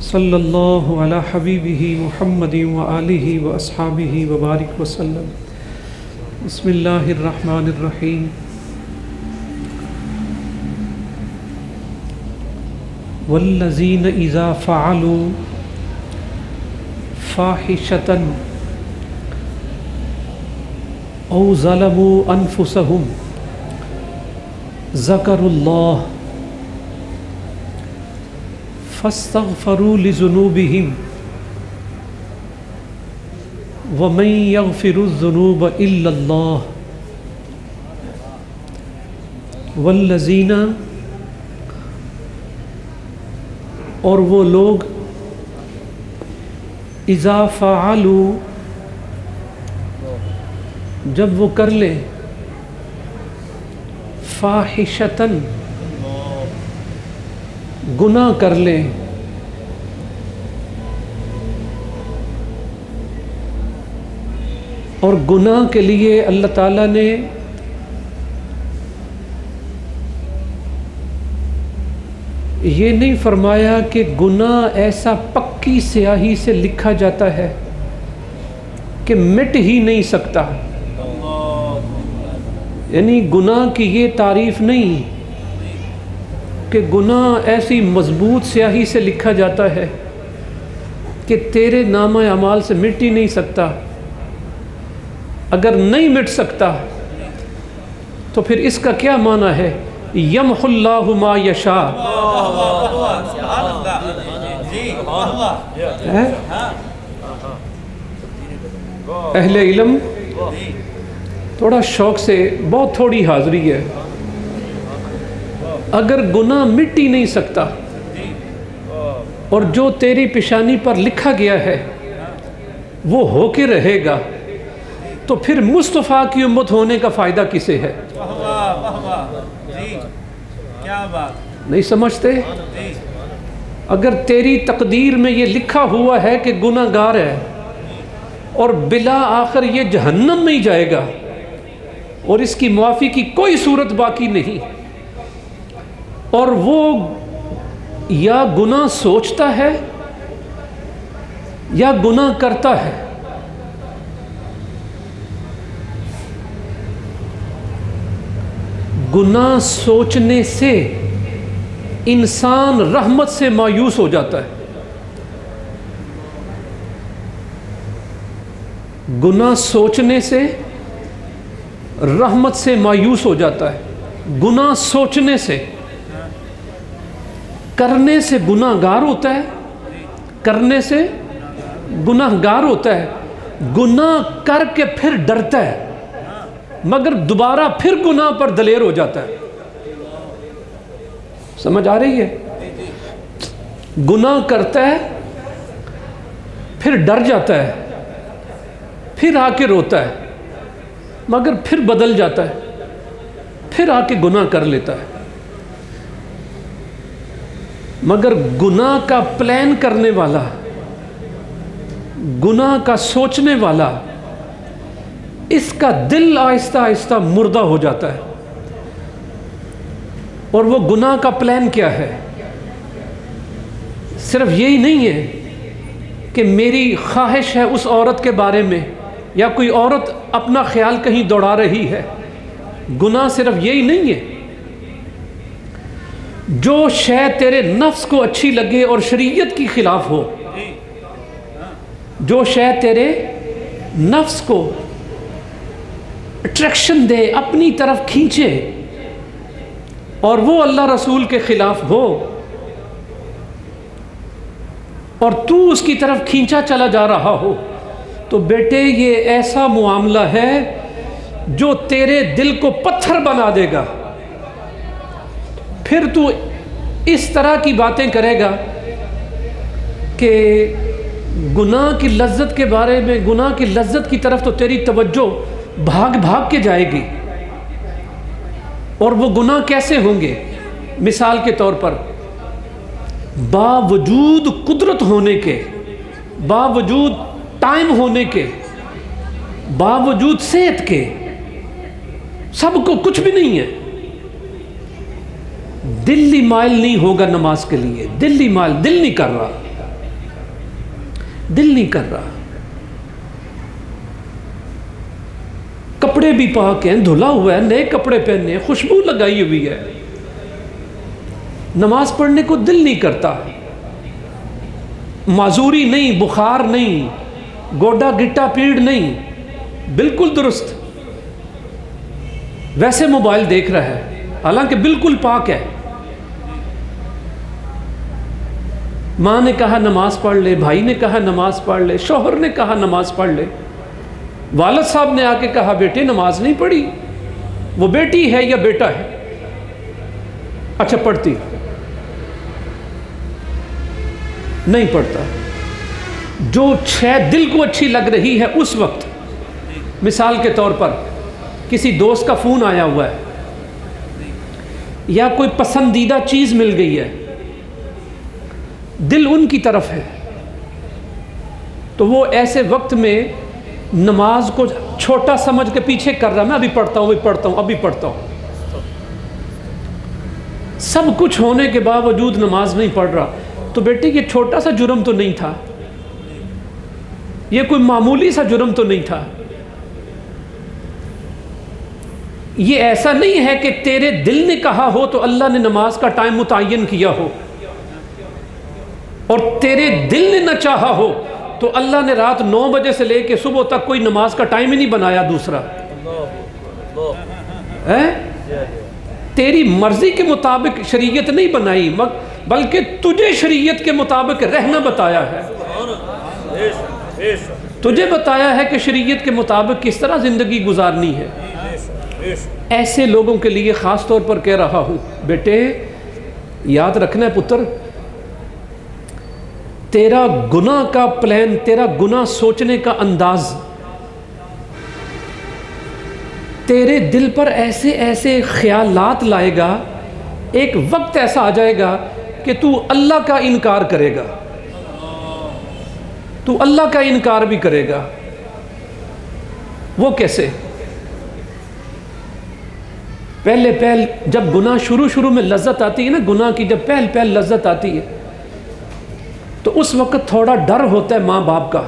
صلی اللہ علی حبیبہ محمد وآلہ واصحابہ وبارک وسلم۔ بسم اللہ الرحمن الرحیم۔ والذین اذا فعلوا فاحشۃ او ظلموا انفسهم ذکروا اللہ فاستغفروا لذنوبهم ومن یغفر الذنوب الا اللہ والذین، اور وہ لوگ اذا فعلوا، جب وہ کر لیں فاحشۃً، گناہ کر لیں، اور گناہ کے لیے اللہ تعالیٰ نے یہ نہیں فرمایا کہ گناہ ایسا پکی سیاہی سے لکھا جاتا ہے کہ مٹ ہی نہیں سکتا، یعنی گناہ کی یہ تعریف نہیں کہ گناہ ایسی مضبوط سیاہی سے لکھا جاتا ہے کہ تیرے نامہ اعمال سے مٹ ہی نہیں سکتا۔ اگر نہیں مٹ سکتا تو پھر اس کا کیا معنی ہے؟ یمحو اللہ ما یشاء۔ اہل علم تھوڑا شوق سے، بہت تھوڑی حاضری ہے، اگر گناہ مٹ ہی نہیں سکتا اور جو تیری پیشانی پر لکھا گیا ہے وہ ہو کے رہے گا تو پھر مصطفیٰ کی امت ہونے کا فائدہ کسے ہے؟ نہیں سمجھتے؟ اگر تیری تقدیر میں یہ لکھا ہوا ہے کہ گناہ گار ہے اور بلا آخر یہ جہنم میں ہی جائے گا اور اس کی معافی کی کوئی صورت باقی نہیں، اور وہ یا گناہ سوچتا ہے یا گناہ کرتا ہے، گناہ سوچنے سے انسان رحمت سے مایوس ہو جاتا ہے، گناہ سوچنے سے رحمت سے مایوس ہو جاتا ہے، گناہ سوچنے سے، کرنے سے گناہ گار ہوتا ہے، کرنے سے گناہ گار ہوتا ہے، گناہ کر کے پھر ڈرتا ہے مگر دوبارہ پھر گناہ پر دلیر ہو جاتا ہے۔ سمجھ آ رہی ہے؟ گناہ کرتا ہے پھر ڈر جاتا ہے، پھر آ کے روتا ہے مگر پھر بدل جاتا ہے، پھر آ کے گناہ کر لیتا ہے۔ مگر گناہ کا پلان کرنے والا، گناہ کا سوچنے والا، اس کا دل آہستہ آہستہ مردہ ہو جاتا ہے، اور وہ گناہ کا پلان کیا ہے؟ صرف یہی نہیں ہے کہ میری خواہش ہے اس عورت کے بارے میں، یا کوئی عورت اپنا خیال کہیں دوڑا رہی ہے۔ گناہ صرف یہی نہیں ہے، جو شے تیرے نفس کو اچھی لگے اور شریعت کی خلاف ہو، جو شے تیرے نفس کو اٹریکشن دے، اپنی طرف کھینچے، اور وہ اللہ رسول کے خلاف ہو اور تو اس کی طرف کھینچا چلا جا رہا ہو، تو بیٹے یہ ایسا معاملہ ہے جو تیرے دل کو پتھر بنا دے گا۔ پھر تو اس طرح کی باتیں کرے گا کہ گناہ کی لذت کے بارے میں، گناہ کی لذت کی طرف تو تیری توجہ بھاگ بھاگ کے جائے گی۔ اور وہ گناہ کیسے ہوں گے؟ مثال کے طور پر، باوجود قدرت ہونے کے، باوجود ٹائم ہونے کے، باوجود صحت کے، سب کو کچھ بھی نہیں ہے، دل ہی مائل نہیں ہوگا نماز کے لیے، دل ہی مائل، دل نہیں کر رہا، دل نہیں کر رہا. کپڑے بھی پاک ہیں، دھلا ہوا ہے، نئے کپڑے پہنے ہیں، خوشبو لگائی ہوئی ہے، نماز پڑھنے کو دل نہیں کرتا. معذوری نہیں، بخار نہیں، گوڈا گٹا پیڑ نہیں، بالکل درست. ویسے موبائل دیکھ رہا ہے حالانکہ بالکل پاک ہے. ماں نے کہا نماز پڑھ لے، بھائی نے کہا نماز پڑھ لے، شوہر نے کہا نماز پڑھ لے، والد صاحب نے آ کے کہا بیٹے نماز نہیں پڑھی. وہ بیٹی ہے یا بیٹا ہے؟ اچھا پڑھتی نہیں پڑھتا. جو شے دل کو اچھی لگ رہی ہے اس وقت، مثال کے طور پر کسی دوست کا فون آیا ہوا ہے یا کوئی پسندیدہ چیز مل گئی ہے، دل ان کی طرف ہے، تو وہ ایسے وقت میں نماز کو چھوٹا سمجھ کے پیچھے کر رہا، میں ابھی پڑھتا ہوں، ابھی پڑھتا ہوں، ابھی پڑھتا ہوں. سب کچھ ہونے کے باوجود نماز نہیں پڑھ رہا. تو بیٹے یہ چھوٹا سا جرم تو نہیں تھا، یہ کوئی معمولی سا جرم تو نہیں تھا. یہ ایسا نہیں ہے کہ تیرے دل نے کہا ہو تو اللہ نے نماز کا ٹائم متعین کیا ہو، اور تیرے دل نے نہ چاہا ہو تو اللہ نے رات 9 بجے سے لے کے صبح تک کوئی نماز کا ٹائم ہی نہیں بنایا دوسرا. تیری مرضی کے مطابق شریعت نہیں بنائی، بلکہ تجھے شریعت کے مطابق رہنا بتایا ہے. تجھے بتایا ہے کہ شریعت کے مطابق کس طرح زندگی گزارنی ہے. ایسے لوگوں کے لیے خاص طور پر کہہ رہا ہوں، بیٹے یاد رکھنا ہے پتر، تیرا گناہ کا پلان، تیرا گناہ سوچنے کا انداز تیرے دل پر ایسے ایسے خیالات لائے گا، ایک وقت ایسا آ جائے گا کہ تو اللہ کا انکار کرے گا، تو اللہ کا انکار بھی کرے گا. وہ کیسے؟ پہلے جب گناہ شروع میں لذت آتی ہے نا، گناہ کی جب پہل لذت آتی ہے تو اس وقت تھوڑا ڈر ہوتا ہے ماں باپ کا،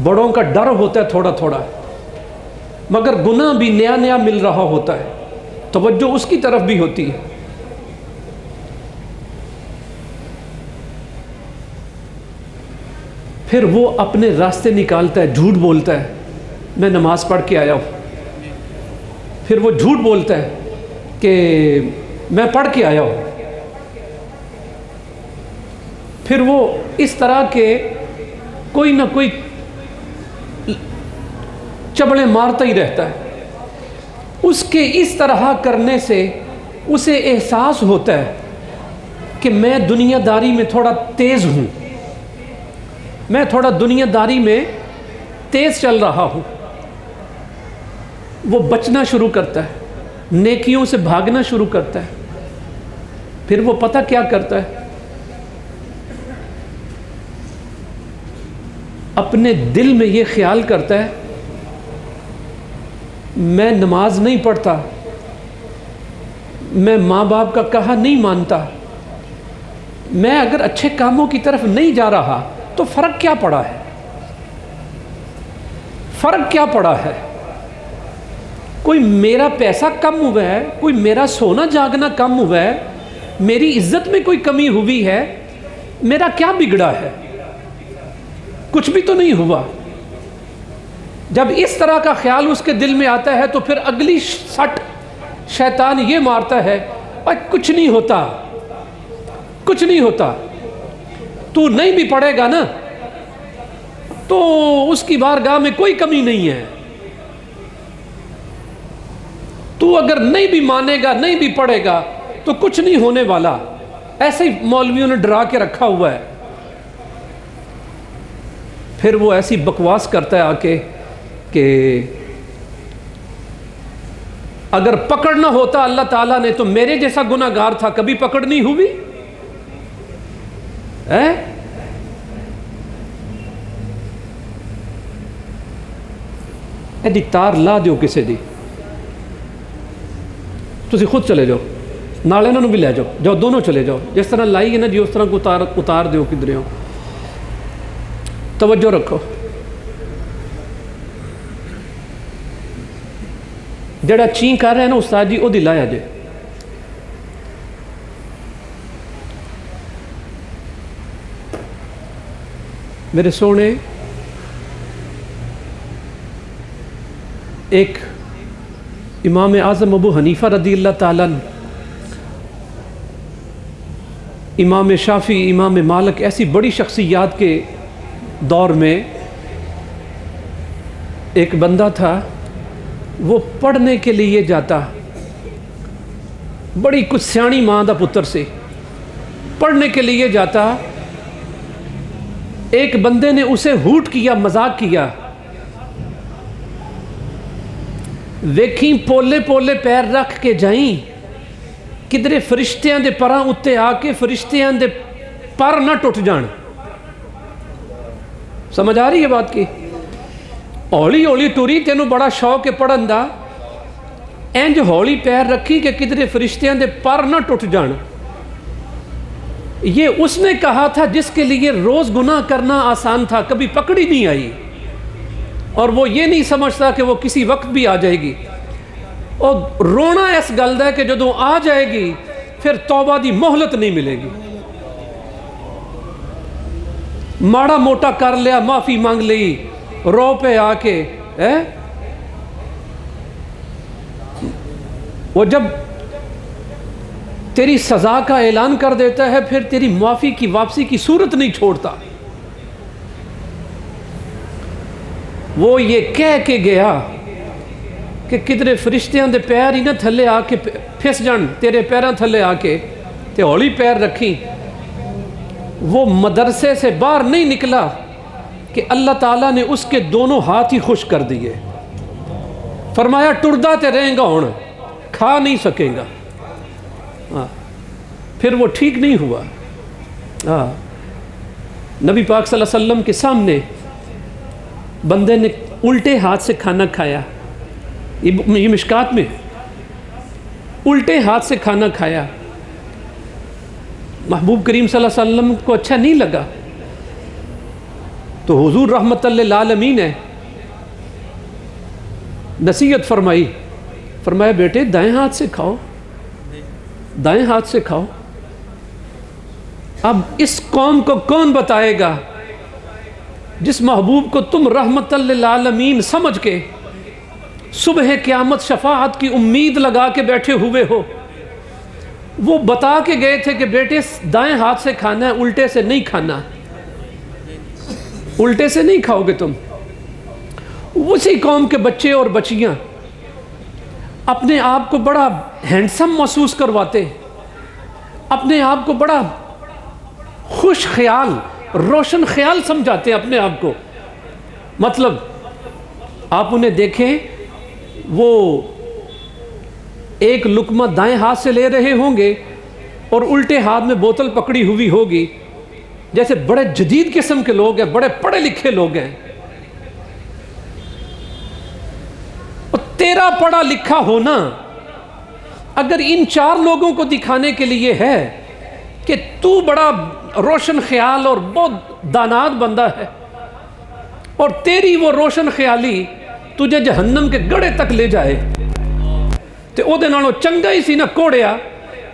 بڑوں کا ڈر ہوتا ہے تھوڑا، مگر گناہ بھی نیا مل رہا ہوتا ہے، توجہ اس کی طرف بھی ہوتی ہے. پھر وہ اپنے راستے نکالتا ہے، جھوٹ بولتا ہے میں نماز پڑھ کے آیا ہوں، پھر وہ جھوٹ بولتا ہے کہ میں پڑھ کے آیا ہوں، پھر وہ اس طرح کے کوئی نہ کوئی چبڑے مارتا ہی رہتا ہے. اس کے اس طرح کرنے سے اسے احساس ہوتا ہے کہ میں دنیا داری میں تھوڑا تیز ہوں، میں تھوڑا دنیا داری میں تیز چل رہا ہوں. وہ بچنا شروع کرتا ہے، نیکیوں سے بھاگنا شروع کرتا ہے. پھر وہ پتہ کیا کرتا ہے، اپنے دل میں یہ خیال کرتا ہے میں نماز نہیں پڑھتا، میں ماں باپ کا کہا نہیں مانتا، میں اگر اچھے کاموں کی طرف نہیں جا رہا تو فرق کیا پڑا ہے؟ فرق کیا پڑا ہے؟ کوئی میرا پیسہ کم ہوا ہے، کوئی میرا سونا جاگنا کم ہوا ہے، میری عزت میں کوئی کمی ہوئی ہے، میرا کیا بگڑا ہے؟ کچھ بھی تو نہیں ہوا. جب اس طرح کا خیال اس کے دل میں آتا ہے تو پھر اگلی سٹ شیطان یہ مارتا ہے، کچھ نہیں ہوتا، کچھ نہیں ہوتا، تو نہیں بھی پڑھے گا نا تو اس کی بارگاہ میں کوئی کمی نہیں ہے، تو اگر نہیں بھی مانے گا، نہیں بھی پڑھے گا تو کچھ نہیں ہونے والا. ایسے ہی مولویوں نے ڈرا کے رکھا ہوا ہے. پھر وہ ایسی بکواس کرتا ہے آ کے کہ اگر پکڑنا ہوتا اللہ تعالیٰ نے تو میرے جیسا گناہ گار تھا کبھی پکڑ نہیں ہوئی. ایڈی تار لا دیو کسے دی، تسی خود چلے جاؤ، نال انہوں بھی لے جاؤ، جاؤ دونوں چلے جاؤ، جس طرح لائی ہے نا جی اس طرح کو اتار دیو کدھر ہو. توجہ رکھو، جڑا چین کر رہا ہے نا استاد جی وہ دلایا جے. میرے سونے، ایک امام اعظم ابو حنیفہ رضی اللہ تعالیٰ عنہ، امام شافعی، امام مالک، ایسی بڑی شخصیات کے دور میں ایک بندہ تھا، وہ پڑھنے کے لیے جاتا، بڑی کچھ سیانی ماں دا پتر سے پڑھنے کے لیے جاتا. ایک بندے نے اسے ہوٹ کیا، مذاق کیا، ویکھیں پولے پولے پیر رکھ کے جائیں کدھرے فرشتیاں دے پراں اتے آ کے فرشتیاں دے پر نہ ٹوٹ جان. سمجھ آ رہی ہے بات کی؟ ہولی ہولی ٹوری، تینوں بڑا شوق ہے پڑھن دا، انج ہولی پیر رکھی کہ کدھرے فرشتیاں دے پر نہ ٹوٹ جان. یہ اس نے کہا تھا جس کے لیے روز گناہ کرنا آسان تھا، کبھی پکڑی نہیں آئی، اور وہ یہ نہیں سمجھتا کہ وہ کسی وقت بھی آ جائے گی. اور رونا اس گل ہے کہ جدوں آ جائے گی پھر توبہ دی مہلت نہیں ملے گی. ماڑا موٹا کر لیا، معافی مانگ لی، رو پہ آ کے وہ جب تیری سزا کا اعلان کر دیتا ہے پھر تیری معافی کی واپسی کی صورت نہیں چھوڑتا. وہ یہ کہہ کے گیا کہ کدھرے فرشتیاں دے پیر ہی نہ تھلے آ کے پھس جان تیرے پیراں تھلے آ کے، تے ہولی پیر رکھی. وہ مدرسے سے باہر نہیں نکلا کہ اللہ تعالیٰ نے اس کے دونوں ہاتھ ہی خشک کر دیے. فرمایا ٹردا تے رہیں گا، ہون کھا نہیں سکے گا. پھر وہ ٹھیک نہیں ہوا. نبی پاک صلی اللہ علیہ وسلم کے سامنے بندے نے الٹے ہاتھ سے کھانا کھایا، یہ مشکات میں الٹے ہاتھ سے کھانا کھایا. محبوب کریم صلی اللہ علیہ وسلم کو اچھا نہیں لگا، تو حضور رحمت للعالمین نے نصیحت فرمائی، فرمایا بیٹے دائیں ہاتھ سے کھاؤ، دائیں ہاتھ سے کھاؤ. اب اس قوم کو کون بتائے گا جس محبوب کو تم رحمت للعالمین سمجھ کے صبح قیامت شفاعت کی امید لگا کے بیٹھے ہوئے ہو. وہ بتا کے گئے تھے کہ بیٹے دائیں ہاتھ سے کھانا ہے، الٹے سے نہیں کھانا، الٹے سے نہیں کھاؤ گے تم. اسی قوم کے بچے اور بچیاں اپنے آپ کو بڑا ہینڈسم محسوس کرواتے، اپنے آپ کو بڑا خوش خیال، روشن خیال سمجھاتے ہیں اپنے آپ کو. مطلب آپ انہیں دیکھیں، وہ ایک لقمہ دائیں ہاتھ سے لے رہے ہوں گے اور الٹے ہاتھ میں بوتل پکڑی ہوئی ہوگی، جیسے بڑے جدید قسم کے لوگ ہیں، بڑے پڑھے لکھے لوگ ہیں. اور تیرا پڑھا لکھا ہونا اگر ان چار لوگوں کو دکھانے کے لیے ہے کہ تو بڑا روشن خیال اور بہت دانات بندہ ہے، اور تیری وہ روشن خیالی تجھے جہنم کے گڑھے تک لے جائے، تے او دے نالوں چنگا ہی سی نہ کوڑیا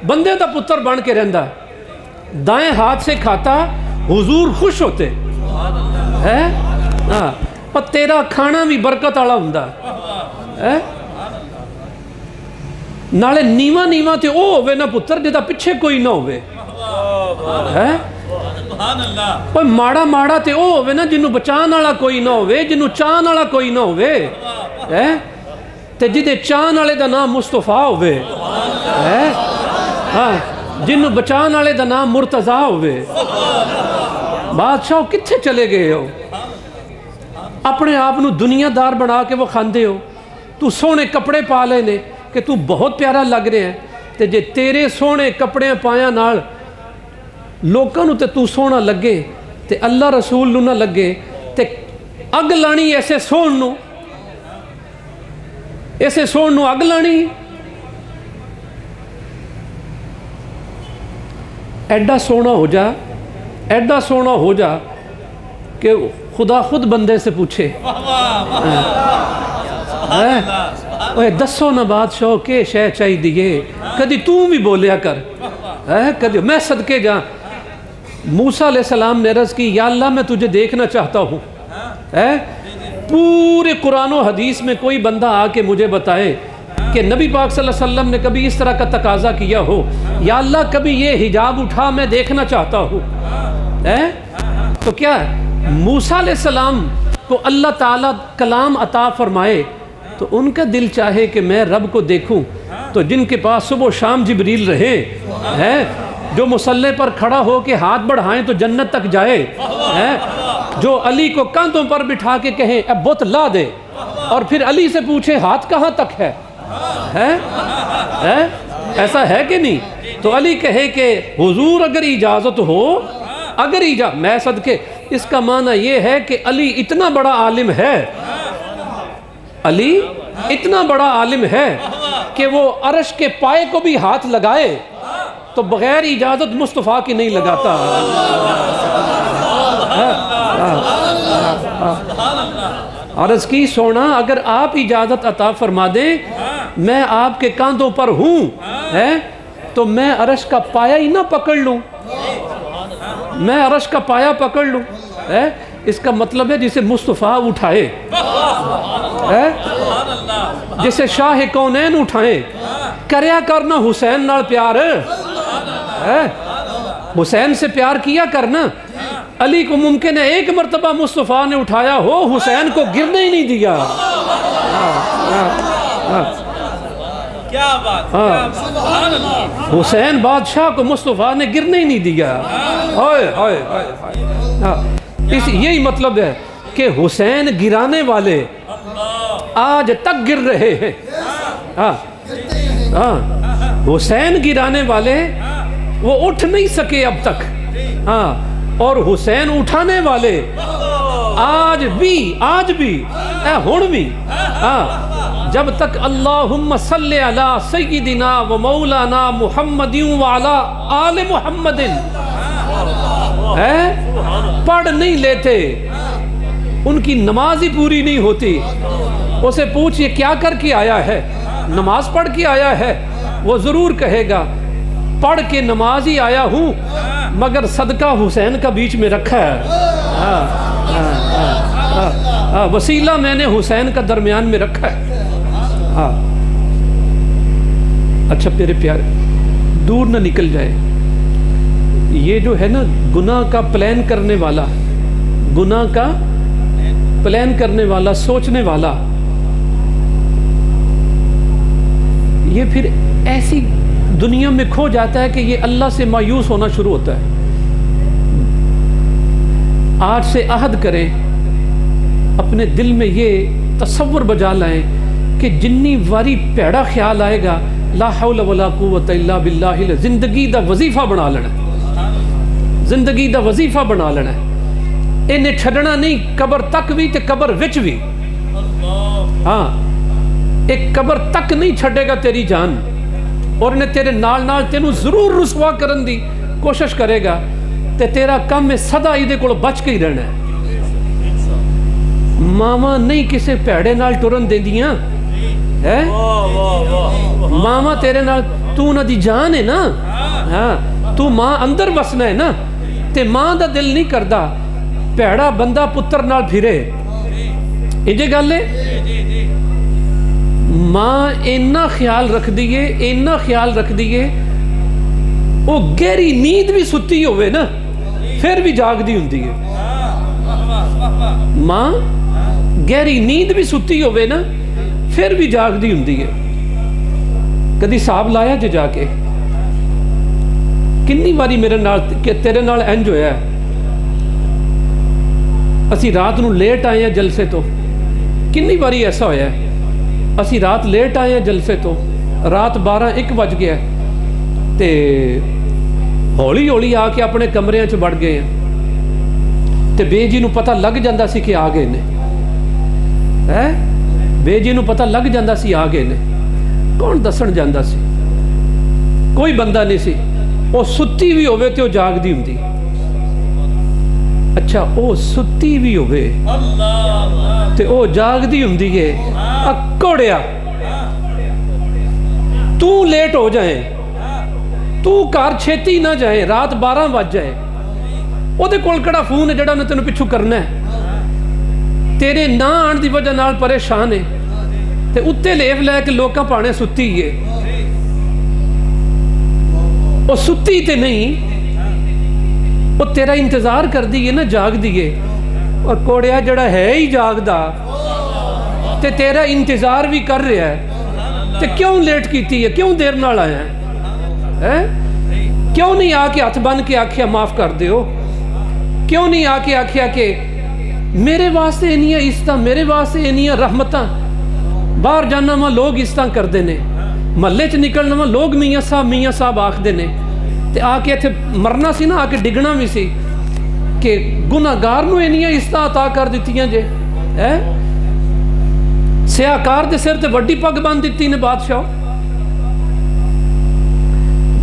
بندے دا پتر بن کے رہندا. دائیں ہاتھ سے کھاتا حضور خوش ہوتے ہے، اور تیرا کھانا بھی برکت والا ہوندا ہے. نالے نیواں نیواں تے او ہوے نا پتر جدا پیچھے کوئی نہ ہوے ہے. اوے ماڑا ماڑا تے او ہوے نا جنوں بچان والا کوئی نہ ہوے، جنوں چان والا کوئی نہ ہوے ہے، تے جدے چان والے دا نام مصطفیٰ ہوے ہے، ہاں جنوں بچان والے دا نام مرتضیٰ ہوے. بادشاہ کتھے چلے گئے ہو؟ اپنے آپ نو دنیا دار بنا کے وہ کھاندے ہو. تو سونے کپڑے پا لے نے کہ تو بہت پیارا لگ رہے ہیں، تے جے تیرے سونے کپڑے پایا نال لوکاں نو تے تو سونا لگے تے اللہ رسول نو نہ لگے، تے اگ لانی ایسے سون نو، ایسے سون نو اگ لانی. ایڈا سونا ہو جا، ایڈا سونا ہو جا کہ خدا خود بندے سے پوچھے دسو نہ بادشاہ کے شے چاہی دیے کدی تو بھی بولیا کر کدی میں صدقے جا موسیٰ علیہ السلام نے عرض کی یا اللہ میں تجھے دیکھنا چاہتا ہوں پورے قرآن و حدیث میں کوئی بندہ آ کے مجھے بتائے کہ نبی پاک صلی اللہ علیہ وسلم نے کبھی اس طرح کا تقاضا کیا ہو یا اللہ کبھی یہ حجاب اٹھا میں دیکھنا چاہتا ہوں تو کیا موسیٰ علیہ السلام کو اللہ تعالیٰ کلام عطا فرمائے تو ان کا دل چاہے کہ میں رب کو دیکھوں تو جن کے پاس صبح و شام جبریل رہے جو مصلی پر کھڑا ہو کے ہاتھ بڑھائیں تو جنت تک جائے جو علی کو کاندھوں پر بٹھا کے کہیں اب بت لا دے اور پھر علی سے پوچھے ہاتھ کہاں تک ہے ایسا ہے کہ نہیں تو علی کہے کہ حضور اگر اجازت ہو میں صدقے اس کا معنی یہ ہے کہ علی اتنا بڑا عالم ہے کہ وہ عرش کے پائے کو بھی ہاتھ لگائے تو بغیر اجازت مصطفیٰ کی نہیں لگاتا عرض کی سونا اگر آپ اجازت عطا فرما دیں میں آپ کے کاندھوں پر ہوں تو میں عرش کا پایا ہی نہ پکڑ لوں اس کا مطلب ہے جسے مصطفیٰ اٹھائے جسے شاہ کونین اٹھائے کریا کرنا حسین نال پیار حسین سے پیار کیا کرنا علی کو ممکن ہے ایک مرتبہ مصطفیٰ نے اٹھایا ہو حسین کو گرنے ہی نہیں دیا کیا بات حسین بادشاہ کو مصطفیٰ نے گرنے ہی نہیں دیا یہی مطلب ہے کہ حسین گرانے والے آج تک گر رہے ہیں حسین گرانے والے وہ اٹھ نہیں سکے اب تک اور حسین اٹھانے والے آج بھی ہن بھی جب تک اللہم صلی علی سیدنا و مولانا محمد وعلی آل محمد پڑھ نہیں لیتے ان کی نماز ہی پوری نہیں ہوتی اسے پوچھ یہ کیا کر کے آیا ہے نماز پڑھ کے آیا ہے وہ ضرور کہے گا پڑھ کے نماز ہی آیا ہوں مگر صدقہ حسین کا بیچ میں رکھا ہے وسیلہ میں نے حسین کا درمیان میں رکھا ہے اچھا میرے پیارے دور نہ نکل جائے یہ جو ہے نا گناہ کا پلان کرنے والا سوچنے والا یہ پھر ایسی دنیا میں کھو جاتا ہے کہ یہ اللہ سے مایوس ہونا شروع ہوتا ہے آج سے عہد کریں اپنے دل میں یہ تصور بجا لائیں کہ جنی واری پیڑا خیال آئے گا لا حول ولا قوت الا باللہ زندگی دا وظیفہ بنا لینا انہیں چھڑنا نہیں قبر تک بھی تے قبر وچ بھی ایک قبر تک نہیں چھڑے گا تیری جان اور انہیں تیرے نال تینوں ضرور رسوا کرن دی کوشش کرے گا تے تیرا کم میں صدا ایدے کو بچ کے ہی رہنا ہے ماما نہیں کسے پیڑے نال ٹرن دے دیاں ماما تیرے نال تو نہ دی جان ہے نا تو ماں اندر وسنا ہے نا تے ماں دا دل نہیں کردا پیڑا بندہ پتر نال پھرے انجے گل ہے ماں اینا خیال رکھ دیئے وہ گہری نیند بھی ستی ہوئے نا پھر بھی جاگ دی ہوندی ہے ماں گہری نیند بھی ستی ہوئے نا پھر بھی جاگ دی ہوندی ہے کدی صاحب لایا جا کے کنی باری میرے نال کہ تیرے نال انج ہویا ہے اسی رات نو لیٹ آئے ہیں جلسے تو کنی باری ایسا ہویا ہے اسی رات لیٹ آئے ہیں جلسے تو رات 12-1 بج گیا تے ہولی ہولی آ کے اپنے کمرے چ بڑھ گئے ہیں تے بے جی نو پتہ لگ جاندہ سی کہ آ گئے نے بے جی نو پتہ لگ جاندہ سی آ گئے نے کون دسن جاندہ سی کوئی بندہ نہیں سی وہ ستی بھی ہوئے تے وہ جاگ دی ہوندی اچھا وہ ستی بھی ہوئے تے او جاگدی ہوں دیئے اکوڑیا تو لیٹ ہو جائیں تو کار چھیتی نہ جائے رات 12 بج جائے او دے کول کڑا فون ہے جڑا انہیں تینوں پچھو کرنا ہے تیرے نہ آن دی وجہ نال پریشان ہے تے اتے لیف لے کے لوکاں پانے ستی ہے او ستی تے نہیں وہ تیرا انتظار کر دیئے نا جاگ دیئے اور کوڑیا جڑا ہے ہی جاگ دا تے تیرا انتظار بھی کر رہا ہے تے کیوں لیٹ کیتی ہے کیوں دیر نال آیا ہے کیوں نہیں آکے ہاتھ بن کے آکھیا معاف کر دیو کیوں نہیں آکے آکھیا کہ میرے واسطے انہیاں اس طرح میرے واسطے انہیاں رحمتاں باہر جانا ماں لوگ اس طرح کر دینے محلے چ نکلنا ماں لوگ میاں صاحب آکھ دینے تے آکے ایتھے مرنا سی نا آکے ڈگنا بھی سی کہ گناہگار نو انہیاں اس طرح عطا کر دیتیاں جے سیاکار دے سر تے وڈی پگ بان دیتی نے بادشاہ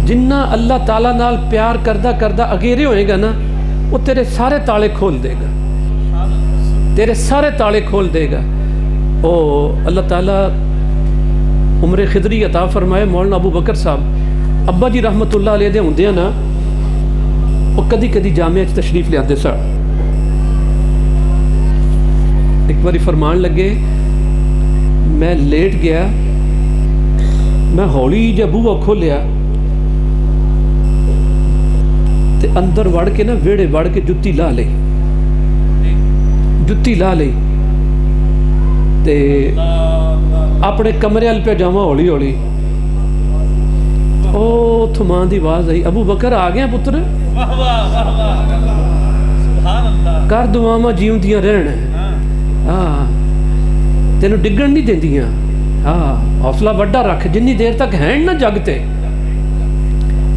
جنہ اللہ تعالیٰ نال پیار کردہ اگیرے ہوئے گا نا وہ تیرے سارے تالے کھول دے گا تیرے سارے تالے کھول دے گا او اللہ تعالیٰ عمر خضری عطا فرمائے مولانا ابو بکر صاحب ابا جی رحمت اللہ علیہ دے ہوندے نا وہ کدی کدی جامعہ تشریف لے آتے سا ایک باری فرمان لگے میں لیٹ گیا میں ہولی جا بوہ کھولیا تے اندر وڑ کے نا ویڑے وڑ کے جتی لا لئی تے اپنے کمرے ال پہ جاواں ہولی ہولی او تھمان دی آواز آئی ابو بکر آ گیا پتر کر دعاواں جیوں دیاں رہن تینوں ڈگن نہیں دیندیاں حوصلہ وڈا رکھ جنی دیر تک ہیں نہ جگتے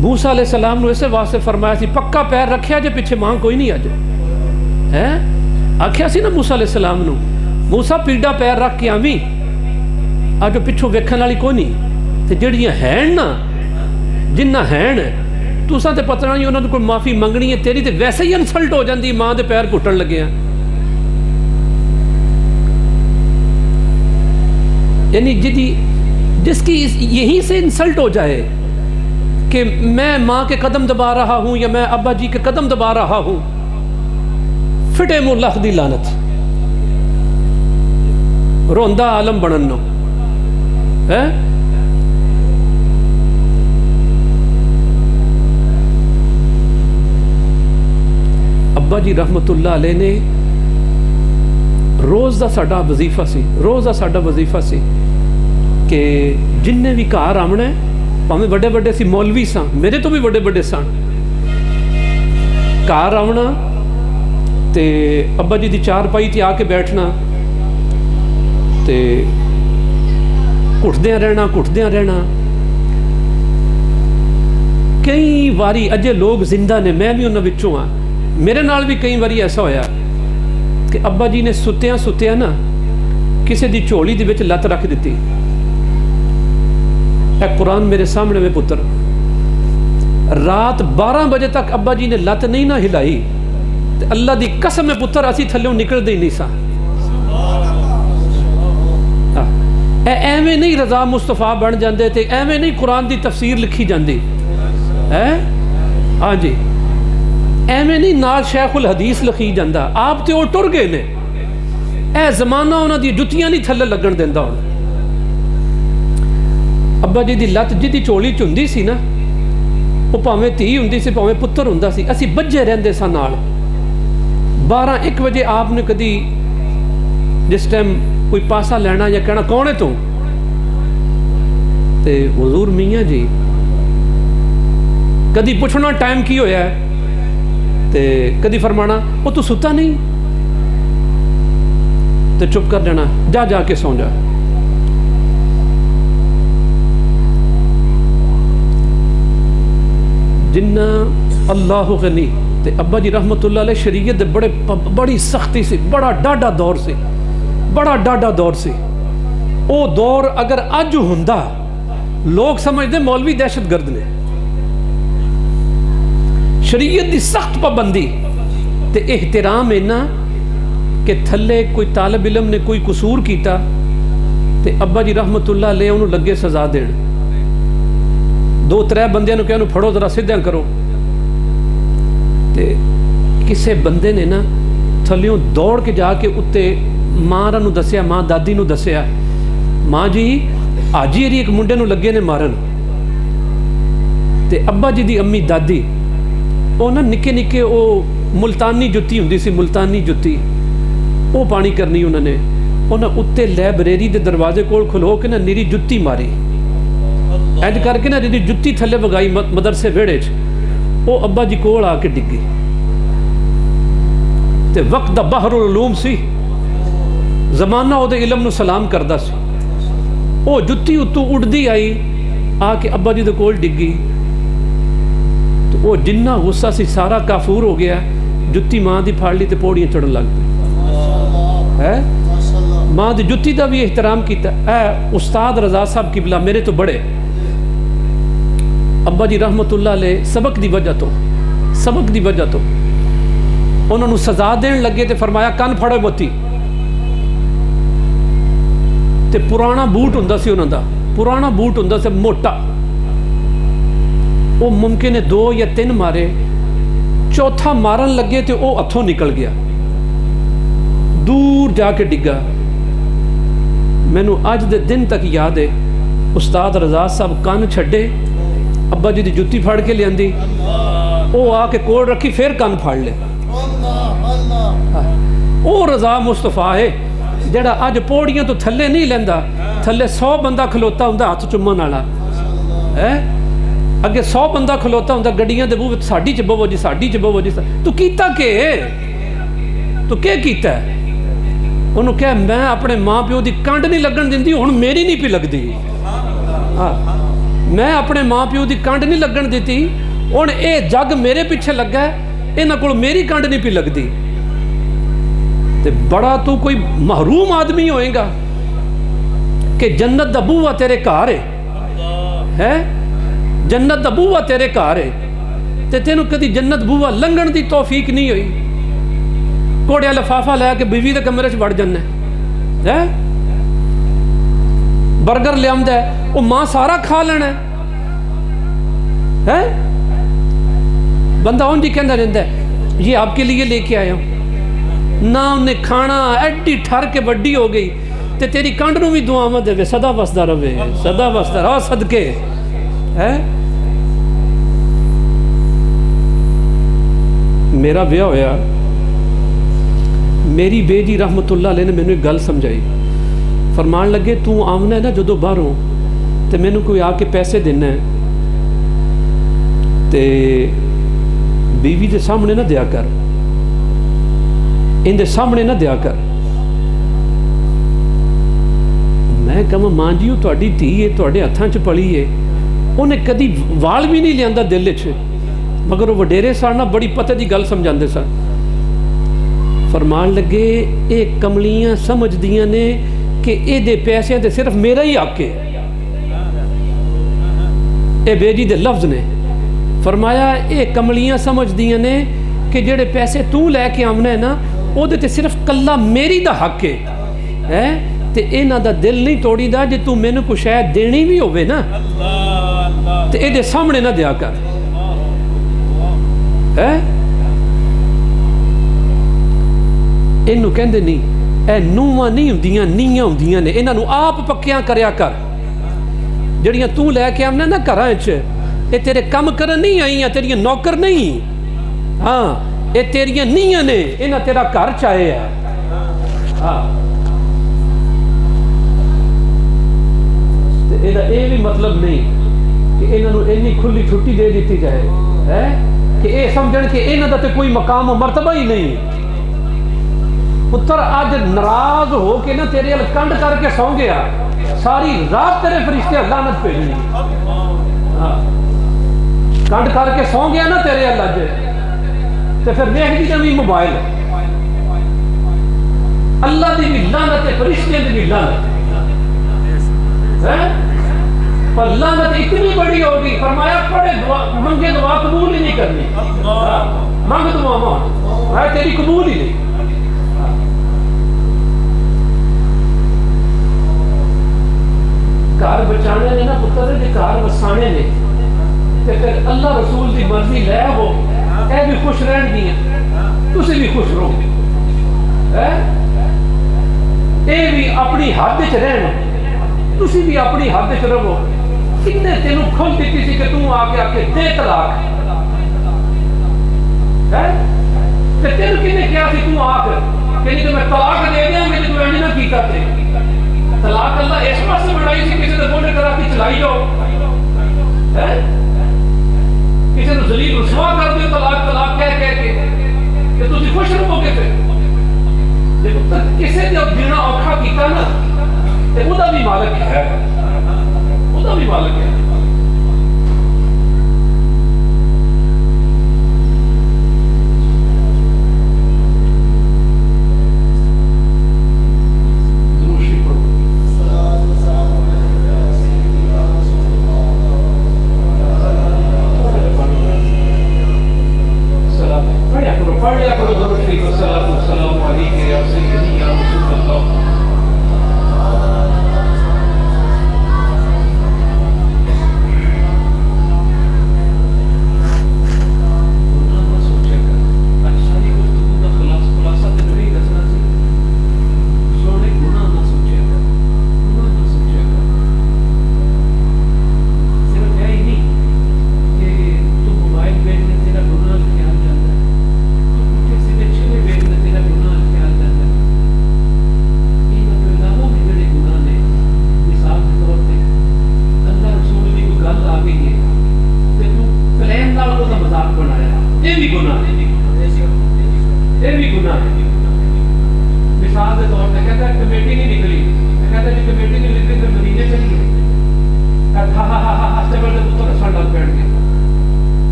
موسیٰ علیہ السلام نے اسے واسطے فرمایا سی پکا پیر رکھیا جے پیچھے ماں کوئی نہیں آجے آکھیا سی نا موسیٰ علیہ السلام نے موسیٰ پیڑا پیر رکھ کے آویں آجو پچھو ویکھن والی کوئی نہیں تے جڑیاں ہیں نا جنہ ہیں تو ساں تے پتہ نہیں انہوں نے کوئی معافی منگنی ہے تیری تے ویسے ہی انسلٹ ہو جاندی ماں دے پیر گھٹن لگے ہیں یعنی جس کی یہیں سے انسلٹ ہو جائے کہ میں ماں کے قدم دبا رہا ہوں یا میں ابا جی کے قدم دبا رہا ہوں فٹے منہ لکھ دی لعنت روندہ عالم بننو ابا جی رحمت اللہ علیہ نے روز دا ساڈا وظیفہ سی کہ جن نے بھی گھر آمنا ہے پاویں بڑے بڑے سی مولوی ساں میرے تو بھی بڑے بڑے ساں گھر آونا تے ابا جی دی چار پائی تے آ کے بیٹھنا تے کٹدیاں رہنا کئی واری اجے لوگ زندہ نے میں بھی انہاں وچوں ہاں میرے نال بھی کئی واری ایسا ہویا کہ ابا جی نے ستیاں نا کسے دی چولی دی وچ لت رکھ دیتی اے قرآن میرے سامنے میں پتر رات 12 بجے تک ابا جی نے لت نہیں نہ ہلائی تے اللہ دی قسم میں پتر اسی تھلیوں نکل دے نہیں سا ایویں نہیں رضا مصطفیٰ بن جاندے تے ایویں نہیں قرآن دی تفسیر لکھی جاندی ہاں جی ایویں نہیں نال شیخ الحدیث لکھی جاندہ آپ تے وہ ٹر گئے نے اے زمانہ انہاں دی جتیاں نہیں تھلے لگن دیندہ ہوں ابا جی دی لت جی چولی چندی سی نا وہ پاویں تھی ہوں سی پاویں پتر ہوں سی اسی بجے رہندے سا نال 12-1 بجے آپ نے کدی جس ٹائم کوئی پاسا لینا یا کہنا کون ہے تو تے حضور میاں جی کدی پوچھنا ٹائم کی ہویا ہے تے کدی فرمانا وہ تو ستا نہیں تے چپ کر دینا جا کے سو جا جنہ اللہ غنی تے ابا جی رحمت اللہ علیہ شریعت دے بڑی سختی سے بڑا ڈاڈا دور سے او دور اگر اج ہوندا لوگ سمجھتے مولوی دہشت گرد نے شریعت دی سخت پابندی تے احترام اینا کہ تھلے کوئی طالب علم نے کوئی قصور کیتا تے ابا جی رحمت اللہ علیہ انہوں لگے سزا دین، 2-3 بندیاں نو کہ انہوں پھڑو ذرا سدھا کرو، تے کسے بندے نے نا تھلیوں دوڑ کے جا کے اتے ماں نو دسیا، ماں دادی نو دسیا، ماں جی آجی ایک منڈے نو لگے نے مارن۔ تے ابا جی دی امی دادی وہ نا نکے نکے وہ ملتانی جتی ہوندی سی، ملتانی جتی وہ پانی کرنی انہوں نے، انہوں اتے لائبریری دے دروازے کول کھلو کے نا نیری جتی ماری، اینج کر کے نا نیری جتی تھلے بگائی مدرسے ویڑے چ، وہ ابا جی کول آ کے ڈگی تے وقت دا بحر العلوم سی، زمانہ او دے علم نو سلام کردہ سی، وہ جتی اتو اڑدی آئی آ کے ابا جی دے کول ڈگی، تو وہ جنہ غصہ سی سارا کافور ہو گیا، جتی ماں دی پھاڑ لی تے پوڑیاں چڑھن لگ پہ، ماں دی جتی دا بھی احترام کیتا۔ اے استاد رضا صاحب قبلہ میرے تو بڑے، ابا جی رحمت اللہ علیہ سبق دی وجہ تو انہوں نے سزا دین لگے تے فرمایا کن پھڑے بوتی، تے پرانا بوٹ ہوندا سی انہاں دا، پرانا بوٹ ہوندا سی موٹا، وہ ممکن ہے 2 یا 3 مارے، چوتھا مارن لگے تے وہ ہتھوں نکل گیا، دور جا کے ڈگا۔ مینوں اج دے دن تک یاد ہے استاد رضا صاحب کن چھڈے، ابا جی دی جتی پھڑ کے لیاندی، وہ آ کے کول رکھی پھر کن پھڑ لے۔ وہ رضا مصطفیٰ ہے جڑا اج پوڑیاں تو تھلے نہیں لیندا، تھلے 100 بندہ کھلوتا ہوندا ہاتھ چومن والا، اگے 100 بندہ کھلوتا ہوندا گڈیاں دے بوہے ساڈی چ بہو جی، ساڈی چ بہو جی، تو کیتا کہ تو کیا کیتا ہے؟ انہوں کہا میں اپنے ماں پیو دی کنڈ نہیں لگن دیندی، ہن میری نہیں پی لگدی، میں اپنے ماں پیو دی کنڈ نہیں لگن دیتی، ہن اے جگ میرے پیچھے لگا ہے، انہاں کول میری کنڈ نہیں پی لگدی، تے بڑا تو کوئی محروم آدمی ہوئے گا کہ جنت دا بوہا تیرے گھر ہے، جنت دا بوہا تیرے گھر ہے، تے تینوں کدی جنت بوہا لنگن دی توفیق نہیں ہوئی، کوڑیا لفافہ لے کے بیوی دے کمرے چ وڑ جانا ہے، برگر لے آمدا ہے وہ ماں سارا کھا لینا ہے، بندہ ان جی کہندا رہندا ہے یہ آپ کے لیے لے کے آیا ہوں، نہ انہیں کھانا، ایڈی ٹھر کے بڑی ہو گئی، تے تیری کنڈ نو بھی دعاواں دے صدا وسدا رہے، صدا وسدا رہا صدقے ہے۔ میرا بیاہ ہویا، میری بے جی رحمت اللہ علیہ نے میں نے ایک گل سمجھائی، فرمان لگے تو آمنا ہے نا جدو باہروں تے میں نے کوئی آ کے پیسے دینا ہے تے بیوی دے سامنے نہ دیا کر، ان دے سامنے نہ دیا کر۔ میں کہا ماں جی وہ تہاڈی دھی ہے، تہاڈے ہتھاں چ پلی ہے، انہیں کدی وال بھی نہیں لیاندا دل چ، مگر وہ وڈیرے سارنا بڑی پتہ دی گل سمجھاندے سن۔ فرمان لگے اے کملیاں سمجھ دیاں نے کہ اے دے پیسے تے صرف میرا ہی حق ہے، اے بے جی دے لفظ نے فرمایا اے کملیاں سمجھ دیاں نے کہ جڑے پیسے تو لے کے آمنا ہے نا او دے تے صرف کلا میری دا حق ہے، تے انہاں دا دل نہیں توڑی دا جے تو مینوں کو شاید دینی بھی ہوئے نا تے اے دے سامنے نہ دیا کر، انہوں کہندے نہیں اے نوواں نہیں ہوندیاں، نیاں ہوندیاں نے، انہاں نو آپ پکیاں کریا کر، جڑیاں تو لے کے آمنا نا گھراں وچ، اے تیرے کم کرن نہیں آئیاں، تیریاں نوکر نہیں، ہاں اے تیریاں نیاں نے، انہاں تیرا گھر چاہے ہے، ہاں اے بھی مطلب نہیں کہ انہاں نو اتنی کھلی چھٹی دے دیتی جائے کہ اے سمجھن کہ انہاں دا تے کوئی مقام و مرتبہ ہی نہیں۔ پتر آج ناراض ہو کے نا تیرے ال کنڈ کر کے سو گیا، ساری رات تیرے فرشتے لعنت بھیجنی، کنڈ کر کے سو گیا نا تیرے ال اج، تے پھر دیکھ دی نویں موبائل، اللہ دی بھی لعنت ہے، فرشتے دی بھی لعنت ہے، پر لعنت اتنی بڑی ہوگی، فرمایا پڑھے دعا منگے دعا قبول ہی نہیں کرنی، منگ دعا ماں ہے تیری حاجی قبول ہی نہیں. گھر بچانے نے نا پتر نے گھر وسانے نے تے پھر اللہ رسول دی مرضی لے وہ اے بھی خوش رہن گیا تسی بھی خوش رہو اے بھی اپنی حد وچ رہن تسی بھی اپنی حد وچ رہو. کتنے تینوں کھل دیتی سی کہ توں آ کے دے طلاق تے تینوں کنے کیا سی توں آ کے کہ میں طلاق دے دیاں میں تو ایویں نہ کیتا تے طلاق اللہ اس واسطے بنائی سی کسی دے بوجھ کرا کے چلائی جاؤ کسی نو ذلیل رسوا کر دیو طلاق کہہ کے کہ تسی خوش رہو گے پھر جب کسی نے جینا اوکھا کیتا نا تے او دا بھی مالک ہے او دا بھی مالک ہے.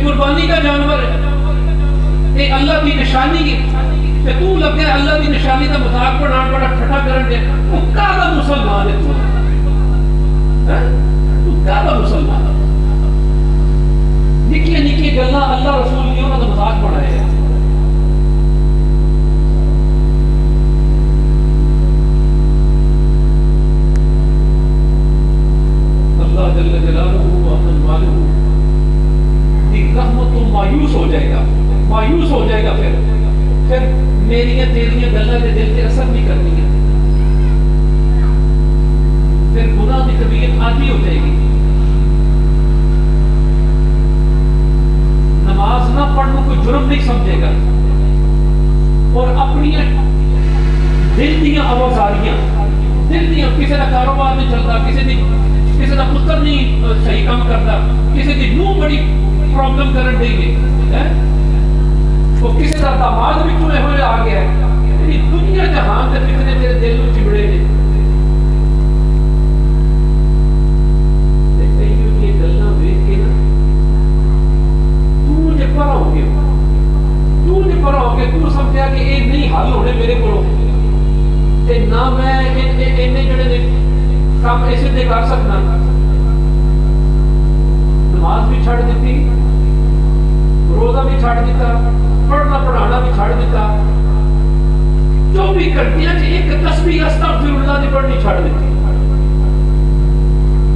قربانی کا جانور ہے یہ اللہ کی نشانی ہے کہ تو لگے اللہ کی نشانی کا مذاق بنا بڑا ٹھٹا کرن دے تو کالا مسلمان ہے تو کالا مسلمان ہے نکی نکی گلاں اللہ رسول نے انہاں دا مذاق بنایا ہے. اللہ جل جلالہ و عظم والہ دی رحمت تو مایوس ہو جائے گا، مایوس ہو جائے گا. پھر میری تیری گلاں دے دل تے اثر نہیں کرنی ہے. پھر گناہ کی طبیعت عادی ہو جائے گی. نماز نہ پڑھنا کوئی جرم نہیں سمجھے گا اور اپنی دل دیا آوازاریاں دل دیا کسی کا کاروبار نہیں چلتا، کسی کا پتر نہیں صحیح کام کرتا، کسی کی نوح بڑی پرابلم کرن دے گی، وہ کسی کا داماد بھی چنے ہوئے آ گیا ہے. دنیا جہان کے فتنے تیرے دل میں چبڑے نے. تو سمجھا کہ یہ نہیں حل ہونے میرے کو نہ میں جڑے کام ایسے دے کر سکنا. نماز بھی چھڑ دیتی، روزہ بھی چھڑ دیتا، پڑھنا پڑھانا بھی چھڑ دیتا، 24 گھنٹے ایک تسبیح استغفر اللہ دی پڑھنی چھڑ دیتی.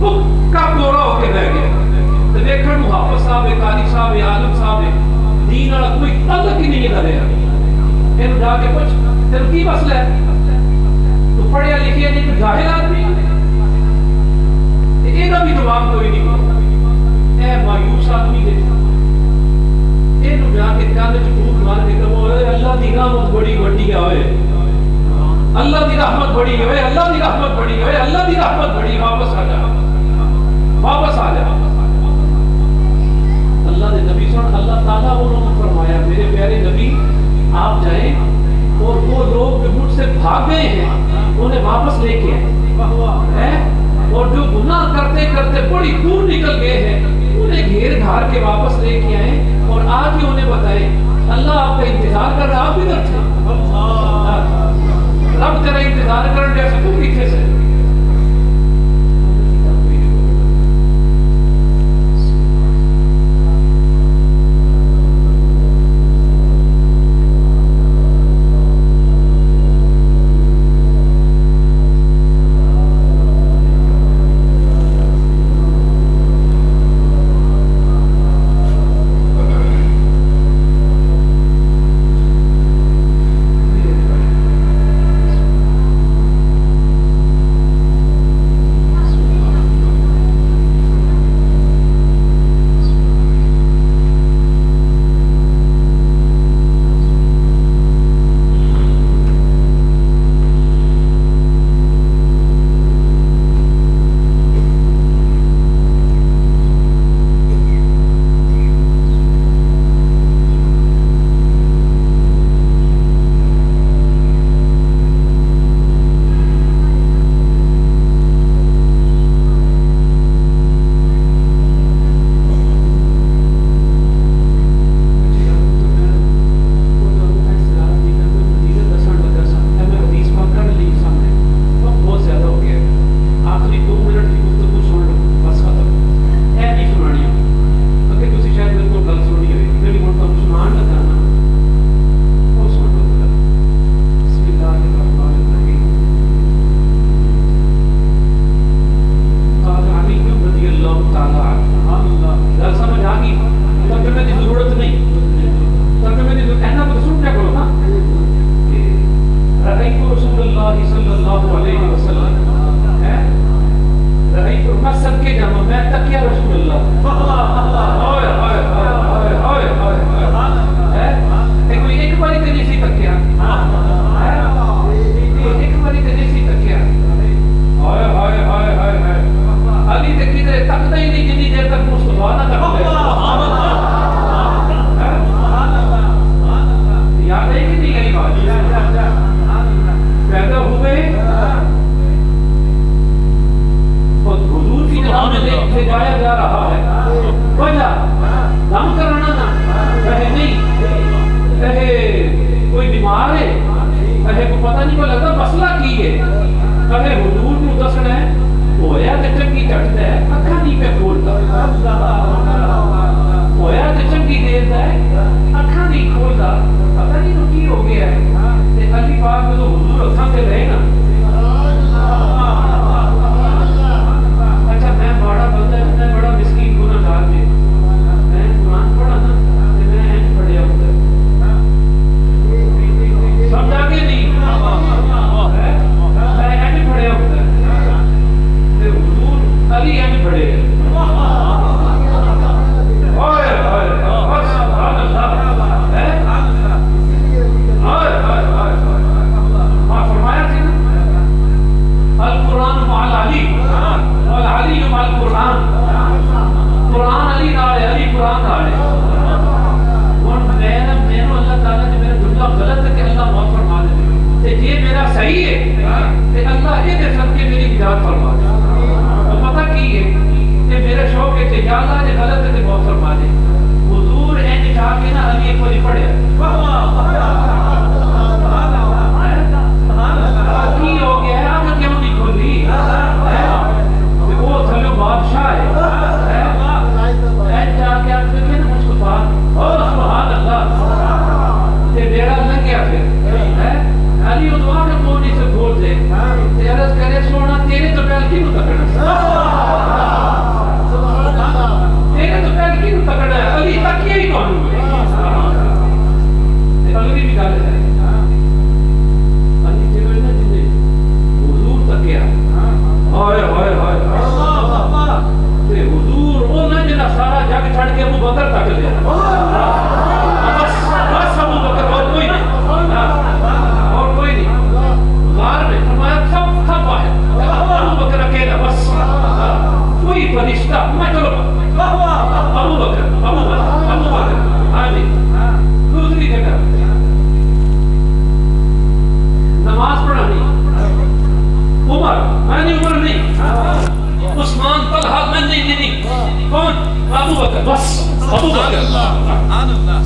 وہ کب گورا ہو کے رہ گیا تو دیکھن محافظ صاحب، قاری صاحب، عالم صاحب دین والا کوئی تعلق ہی نہیں رہا. پھر جا کے پوچھ تیرے کی مسئلہ ہے؟ تو پڑھیا لکھیا نہیں تو جاہل آدمی یہ بھی جواب کوئی نہیں. اے مایوس آدمی دے یہ جا کے کان چوٹ مار کے کہو اللہ دی رحمت بڑی وڈی ہوئے، اللہ دی رحمت بڑی ہوئے، اللہ دی رحمت بڑی ہوئے، اللہ دی رحمت بڑی. واپس آ جا، واپس آ جا. اللہ دے نبی سن اللہ تعالیٰ انہوں نے انہیں واپس لے کے آئے، اور جو گناہ کرتے کرتے بڑی دور نکل گئے ہیں انہیں گھیر گھار کے واپس لے کے آئے اور آ کے انہیں بتائے اللہ آپ کا انتظار کر رہا، آپ ادھر تھے، رب تیرا انتظار کر جیسے تو پیچھے سے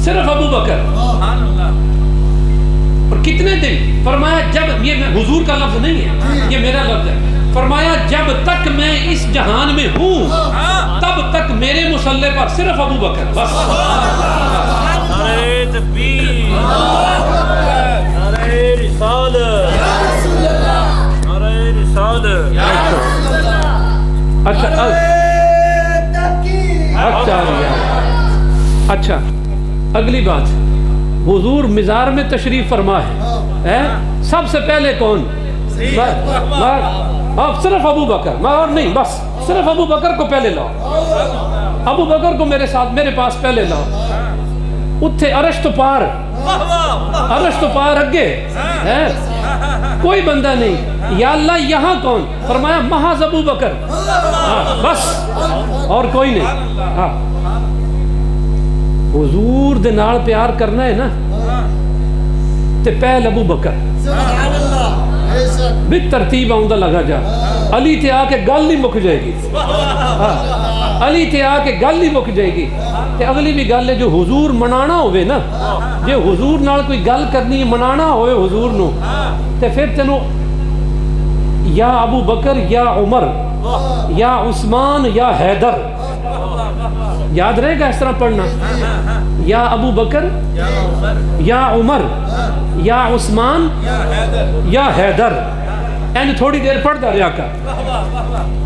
صرف ابو بکر. اور کتنے دن؟ فرمایا جب، یہ حضور کا لفظ نہیں ہے، یہ میرا لفظ ہے. فرمایا جب تک میں اس جہان میں ہوں تب تک میرے مصلی پر صرف ابو بکر بس. نعرہ تکبیر، نعرہ رسالت، نعرہ رسالت. اچھا اگلی بات، حضور مزار میں تشریف فرما ہے، سب سے پہلے کون؟ آپ صرف ابو بکر، اور نہیں، بس صرف ابو بکر کو پہلے لاؤ، ابو بکر کو میرے ساتھ میرے پاس پہلے لاؤ. اتھے عرش تو پار، عرش تو پار اگے ہے، کوئی بندہ نہیں. یا اللہ یہاں کون؟ فرمایا محض ابو بکر، بس اور کوئی نہیں. حضور دے نال پیار کرنا ہے نا تے پہل ابو بکر بھی ترتیب آؤں لگا جا. علی تے آ کے گل نہیں مک جائے گی، علی تے آ کے گل نہیں مک جائے گی. تے اگلی بھی گل ہے جو حضور منانا ہوئے نا، جے حضور نال کوئی گل کرنی منانا ہوئے حضور نو، تے پھر تینو یا ابو بکر یا عمر یا عثمان یا حیدر، یاد رہے گا اس طرح پڑھنا، یا ابو بکر یا عمر یا عثمان یا حیدر. اینڈ تھوڑی دیر پڑھتا رہا کر،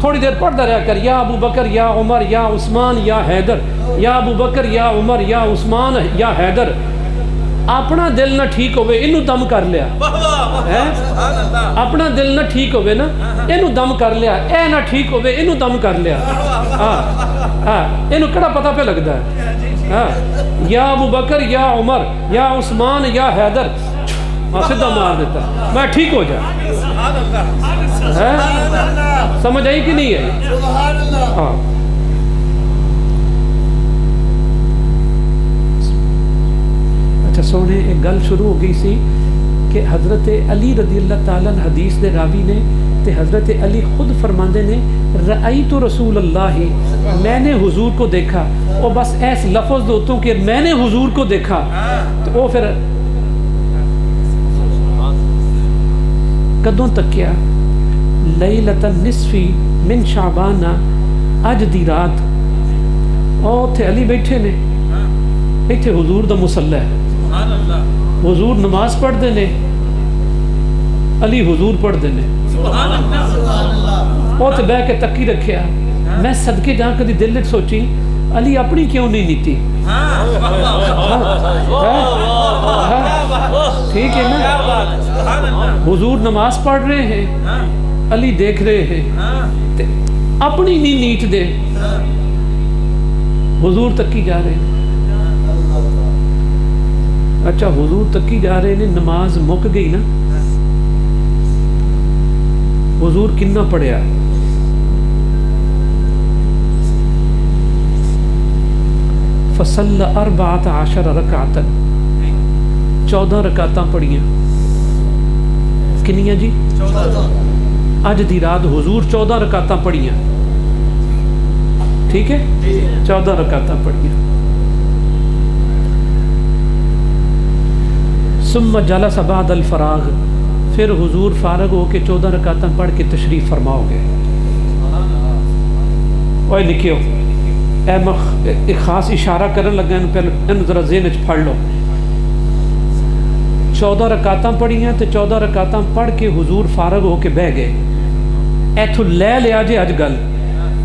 تھوڑی دیر پڑھتا رہا کر، یا ابو بکر یا عمر یا عثمان یا حیدر، یا ابو بکر یا عمر یا عثمان یا حیدر. اپنا دل نہ ٹھیک ہوئے انہوں دم کر لیا، اپنا دل نہ ٹھیک ہوئے نا انہوں دم کر لیا، اے نہ ٹھیک ہوئے انہوں دم کر لیا. انہوں کڑا پتہ پہ لگتا ہے، یا ابو بکر یا عمر یا عثمان یا حیدر، سدھا مار دیتا میں ٹھیک ہو جائے. سمجھ آئی کہ نہیں ہے؟ ہاں اچھا سونے ایک گل شروع ہو گئی سی کہ حضرت علی رضی اللہ تعالیٰ حدیث دے راوی نے تے حضرت علی خود فرماندے نے رأیت رسول اللہ، میں نے حضور کو دیکھا. وہ بس ایس لفظ دوتوں کہ میں نے حضور کو دیکھا، تو وہ پھر کدوں تک کیا؟ لیلۃ النصف من شعبان، اج دی رات. اور تھے علی بیٹھے نے، ایتھے حضور دا مصلی ہے، حضور نماز پڑھ دے نے، علی حضور پڑھ دے نے. اور تے بہ کے تکی رکھیا. میں صدقے جہاں کدی دل وچ سوچی علی اپنی کیوں نہیں نیتی؟ ٹھیک ہے نا، حضور نماز پڑھ رہے ہیں، علی دیکھ رہے ہیں، تے اپنی نہیں نیت دے، حضور تکی جا رہے ہیں. اچھا حضور تکی جا رہے ہیں، نماز مک گئی نا، حضور کنا پڑھیا؟ فصل 14 رکعتا، 14 رکعتاں پڑھیاں. کنیاں جی؟ اج دی رات حضور 14 رکعتاں پڑھیاں. ٹھیک ہے، 14 رکعتاں پڑھیاں. ثم جلس بعد الفراغ، پھر حضور فارغ ہو کے 14 رکعتاں پڑھ کے تشریف فرما ہو گئے. اوہ لکھیو، ایک خاص اشارہ کرن لگا، ان ذرا ذہن وچ پڑھ لو. 14 رکعتاں پڑھی ہیں تے 14 رکعتاں پڑھ کے حضور فارغ ہو کے بہ گئے. ایتھوں لے لیا جے اج گل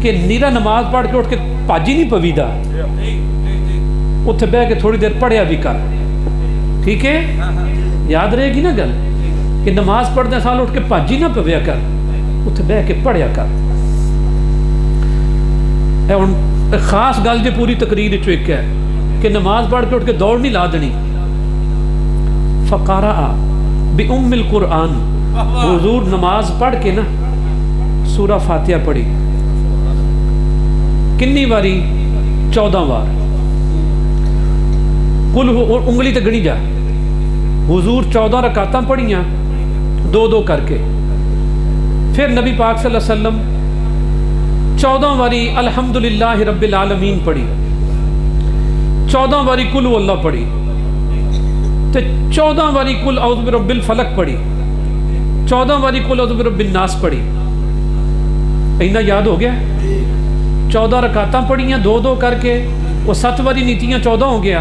کہ نیرا نماز پڑھ کے اٹھ کے پاجی نہیں پویدا، اتھے بہ کے تھوڑی دیر پڑھیا بھی کر. ٹھیک ہے، یاد رہے گی نا گل کہ نماز پڑھنے سال اٹھ کے پاجی نہ پویا کر، اتھے بہ کے پڑھیا کر. خاص گل جی پوری تقریر وچ ایک ہے کہ نماز پڑھ کے اٹھ کے دوڑ نہیں لا دینی. فقرأ بأم القرآن، حضور نماز پڑھ کے نا سورہ فاتحہ پڑھی. کنی باری؟ 14 بار. کل انگلی تے گنی جا. حضور 14 رکعتاں پڑھیاں 2 کر کے. پھر نبی پاک صلی اللہ علیہ وسلم 14 باری الحمدللہ رب العالمین پڑھی. 14 ਵਾਰੀ ਕੁਲ ਹੁਵੱਲਾਹ ਪੜੀ ਤੇ 14 ਵਾਰੀ ਕੁਲ ਔਜ਼ੁ ਬਿਰੱਬਿਲ ਫਲਕ ਪੜੀ, 14 ਵਾਰੀ ਕੁਲ ਔਜ਼ੁ ਬਿਰੱਬਿਨ ਨਾਸ ਪੜੀ। ਇੰਨਾ ਯਾਦ ਹੋ ਗਿਆ। 14 ਰਕਾਤਾਂ ਪੜੀਆਂ 2-2 ਕਰਕੇ, ਉਹ 7 ਵਾਰੀ ਨੀਤੀਆਂ 14 ਹੋ ਗਿਆ।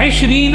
20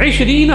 20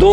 2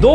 2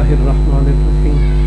اللہ الرحمن الرحیم